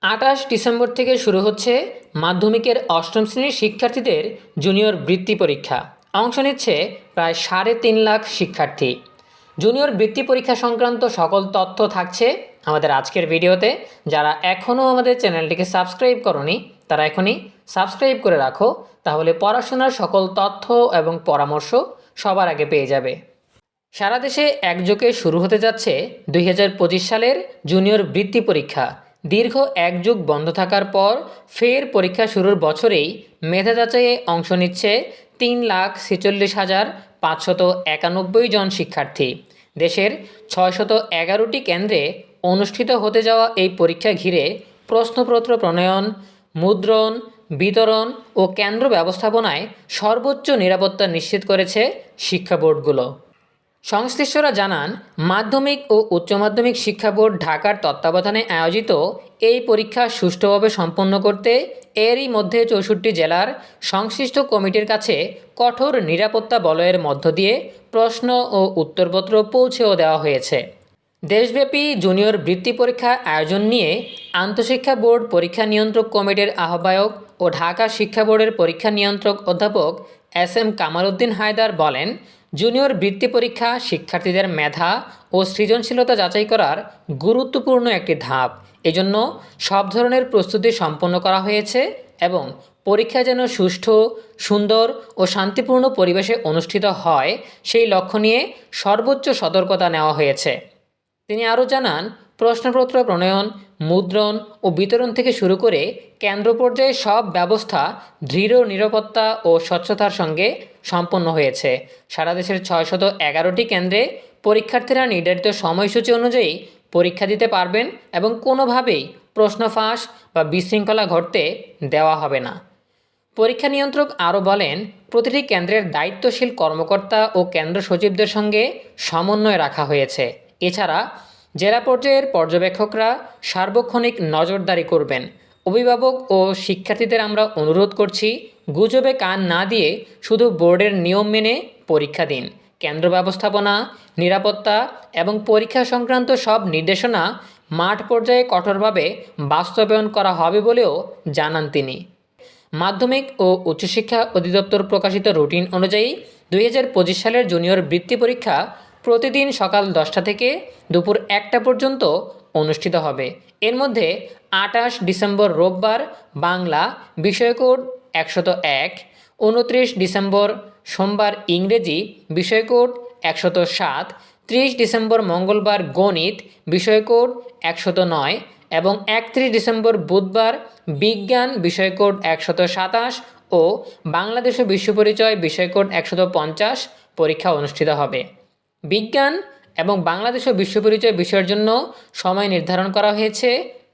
২৮ December থেকে শুরু হচ্ছে মাধ্যমিকের অষ্টম শ্রেণীর শিক্ষার্থীদের জুনিয়র বৃত্তি পরীক্ষা। অংশ নিচ্ছে প্রায় ৩.৫ লাখ শিক্ষার্থী। জুনিয়র বৃত্তি পরীক্ষা সংক্রান্ত সকল তথ্য থাকছে আমাদের আজকের ভিডিওতে। যারা এখনও আমাদের চ্যানেলটিকে সাবস্ক্রাইব করনি তারা এখনই সাবস্ক্রাইব করে রাখো, তাহলে পড়াশোনার সকল তথ্য এবং পরামর্শ সবার আগে পেয়ে যাবে। সারা দেশে একযোগে শুরু হতে যাচ্ছে ২০২৫ সালের জুনিয়র বৃত্তি পরীক্ষা। দীর্ঘ এক যুগ বন্ধ থাকার পর ফের পরীক্ষা শুরুর বছরেই মেধা যাচাইয়ে অংশ নিচ্ছে ৩,৪৬,৫৯১ জন শিক্ষার্থী। দেশের ৬১১টি কেন্দ্রে অনুষ্ঠিত হতে যাওয়া এই পরীক্ষা ঘিরে প্রশ্নপত্র প্রণয়ন, মুদ্রণ, বিতরণ ও কেন্দ্র ব্যবস্থাপনায় সর্বোচ্চ নিরাপত্তা নিশ্চিত করেছে শিক্ষা বোর্ডগুলো। সংশ্লিষ্টরা জানান, মাধ্যমিক ও উচ্চ মাধ্যমিক শিক্ষা বোর্ড ঢাকার তত্ত্বাবধানে আয়োজিত এই পরীক্ষা সুষ্ঠুভাবে সম্পন্ন করতে এরই মধ্যে ৬৪ জেলার সংশ্লিষ্ট কমিটির কাছে কঠোর নিরাপত্তা বলয়ের মধ্য দিয়ে প্রশ্ন ও উত্তরপত্র পৌঁছেও দেওয়া হয়েছে। দেশব্যাপী জুনিয়র বৃত্তি পরীক্ষা আয়োজন নিয়ে আন্তঃশিক্ষা বোর্ড পরীক্ষা নিয়ন্ত্রক কমিটির আহ্বায়ক ও ঢাকা শিক্ষা বোর্ডের পরীক্ষা নিয়ন্ত্রক অধ্যাপক এস.এম. কামাল উদ্দিন হায়দার বলেন, জুনিয়র বৃত্তি পরীক্ষা শিক্ষার্থীদের মেধা ও সৃজনশীলতা যাচাই করার গুরুত্বপূর্ণ একটি ধাপ। এজন্য সব ধরনের প্রস্তুতি সম্পন্ন করা হয়েছে এবং পরীক্ষা যেন সুষ্ঠু, সুন্দর ও শান্তিপূর্ণ পরিবেশে অনুষ্ঠিত হয় সেই লক্ষ্য নিয়ে সর্বোচ্চ সতর্কতা নেওয়া হয়েছে। তিনি আরও জানান, প্রশ্নপত্র প্রণয়ন, মুদ্রণ ও বিতরণ থেকে শুরু করে কেন্দ্র পর্যায়ে সব ব্যবস্থা দৃঢ় নিরাপত্তা ও স্বচ্ছতার সঙ্গে সম্পন্ন হয়েছে। সারা দেশের ৬১১টি কেন্দ্রে পরীক্ষার্থীরা নির্ধারিত সময়সূচি অনুযায়ী পরীক্ষা দিতে পারবেন এবং কোনোভাবেই প্রশ্ন ফাঁস বা বিশৃঙ্খলা ঘটতে দেওয়া হবে না। পরীক্ষা নিয়ন্ত্রক আরও বলেন, প্রতিটি কেন্দ্রের দায়িত্বশীল কর্মকর্তা ও কেন্দ্র সচিবদের সঙ্গে সমন্বয় রাখা হয়েছে। এছাড়া জেলা পর্যায়ের পর্যবেক্ষকরা সার্বক্ষণিক নজরদারি করবেন। অভিভাবক ও শিক্ষার্থীদের আমরা অনুরোধ করছি, গুজবে কান না দিয়ে শুধু বোর্ডের নিয়ম মেনে পরীক্ষা দিন। কেন্দ্র ব্যবস্থাপনা, নিরাপত্তা এবং পরীক্ষা সংক্রান্ত সব নির্দেশনা মাঠ পর্যায়ে কঠোরভাবে বাস্তবায়ন করা হবে বলেও জানান তিনি। মাধ্যমিক ও উচ্চশিক্ষা অধিদপ্তর প্রকাশিত রুটিন অনুযায়ী ২০২৫ সালের জুনিয়র বৃত্তি পরীক্ষা প্রতিদিন সকাল 10টা থেকে দুপুর 1টা পর্যন্ত অনুষ্ঠিত হবে। এর মধ্যে ২৮ ডিসেম্বর রোববার বাংলা বিষয়কোড ১০১, ২৯ ডিসেম্বর সোমবার ইংরেজি বিষয়কোড ১০৭, ৩০ ডিসেম্বর মঙ্গলবার গণিত বিষয়কোড ১০৯ এবং ৩১ ডিসেম্বর বুধবার বিজ্ঞান বিষয়কোড ১২৭ ও বাংলাদেশ ও বিশ্ব পরিচয় বিষয়কোড ১৫০ পরীক্ষা অনুষ্ঠিত হবে। বিজ্ঞান এবং বাংলাদেশ ও বিশ্ব পরিচয় বিষয়ের জন্য সময় নির্ধারণ করা হয়েছে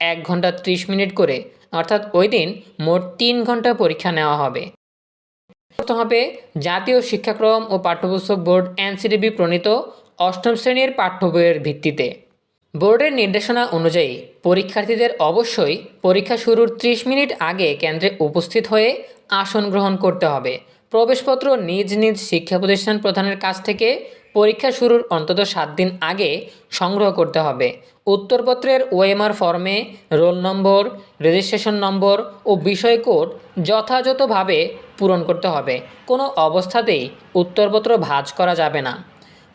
১ ঘন্টা ৩০ মিনিট করে, অর্থাৎ ওই দিন মোট ৩ ঘন্টা পরীক্ষা নেওয়া হবে। হবে জাতীয় শিক্ষাক্রম ও পাঠ্যপুস্তক বোর্ড এনসিটিবি প্রণীত অষ্টম শ্রেণীর পাঠ্য বইয়ের ভিত্তিতে। বোর্ডের নির্দেশনা অনুযায়ী পরীক্ষার্থীদের অবশ্যই পরীক্ষা শুরুর 30 মিনিট আগে কেন্দ্রে উপস্থিত হয়ে আসন গ্রহণ করতে হবে। প্রবেশপত্র নিজ নিজ শিক্ষা প্রতিষ্ঠান প্রধানের কাছ থেকে পরীক্ষা শুরুর অন্তত 7 দিন আগে সংগ্রহ করতে হবে। উত্তরপত্রের ওএমআর ফর্মে রোল নম্বর, রেজিস্ট্রেশন নম্বর ও বিষয় কোড যথাযথভাবে পূরণ করতে হবে। কোনো অবস্থাতেই উত্তরপত্র ভাঁজ করা যাবে না।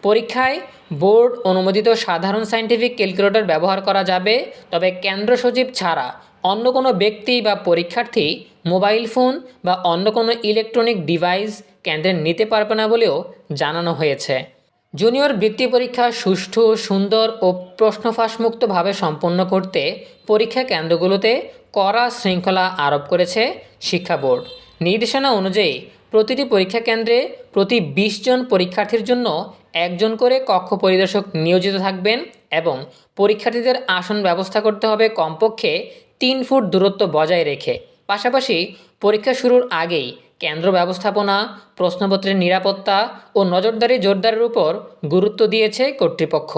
পরীক্ষায় বোর্ড অনুমোদিত সাধারণ সায়েন্টিফিক ক্যালকুলেটর ব্যবহার করা যাবে, তবে কেন্দ্র সচিব ছাড়া অন্য কোনো ব্যক্তি বা পরীক্ষার্থী মোবাইল ফোন বা অন্য কোনো ইলেকট্রনিক ডিভাইস কেন্দ্রে নিতে পারবে না বলেও জানানো হয়েছে। জুনিয়র বৃত্তি পরীক্ষা সুষ্ঠু, সুন্দর ও প্রশ্নফাঁসমুক্তভাবে সম্পন্ন করতে পরীক্ষা কেন্দ্রগুলোতে কড়া শৃঙ্খলা আরোপ করেছে শিক্ষা বোর্ড। নির্দেশনা অনুযায়ী প্রতিটি পরীক্ষা কেন্দ্রে প্রতি 20 জন পরীক্ষার্থীর জন্য একজন করে কক্ষ পরিদর্শক নিয়োজিত থাকবেন এবং পরীক্ষার্থীদের আসন ব্যবস্থা করতে হবে কমপক্ষে 3 ফুট দূরত্ব বজায় রেখে। পাশাপাশি পরীক্ষা শুরুর আগেই কেন্দ্র ব্যবস্থাপনা, প্রশ্নপত্রের নিরাপত্তা ও নজরদারি জোরদারের উপর গুরুত্ব দিয়েছে কর্তৃপক্ষ।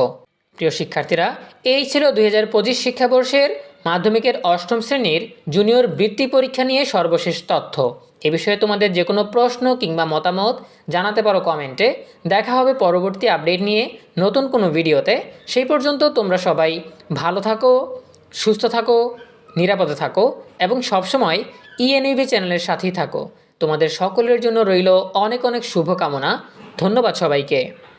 প্রিয় শিক্ষার্থীরা, এই ছিল ২০২৫ শিক্ষাবর্ষের মাধ্যমিকের অষ্টম শ্রেণীর জুনিয়র বৃত্তি পরীক্ষা নিয়ে সর্বশেষ তথ্য। এ বিষয়ে তোমাদের যে কোনো প্রশ্ন কিংবা মতামত জানাতে পারো কমেন্টে। দেখা হবে পরবর্তী আপডেট নিয়ে নতুন কোনো ভিডিওতে। সেই পর্যন্ত তোমরা সবাই ভালো থাকো, সুস্থ থাকো, নিরাপদে থাকো এবং সবসময় ইএনইভি চ্যানেলের সাথেই থাকো। তোমাদের সকলের জন্য রইল অনেক অনেক শুভকামনা। ধন্যবাদ সবাইকে।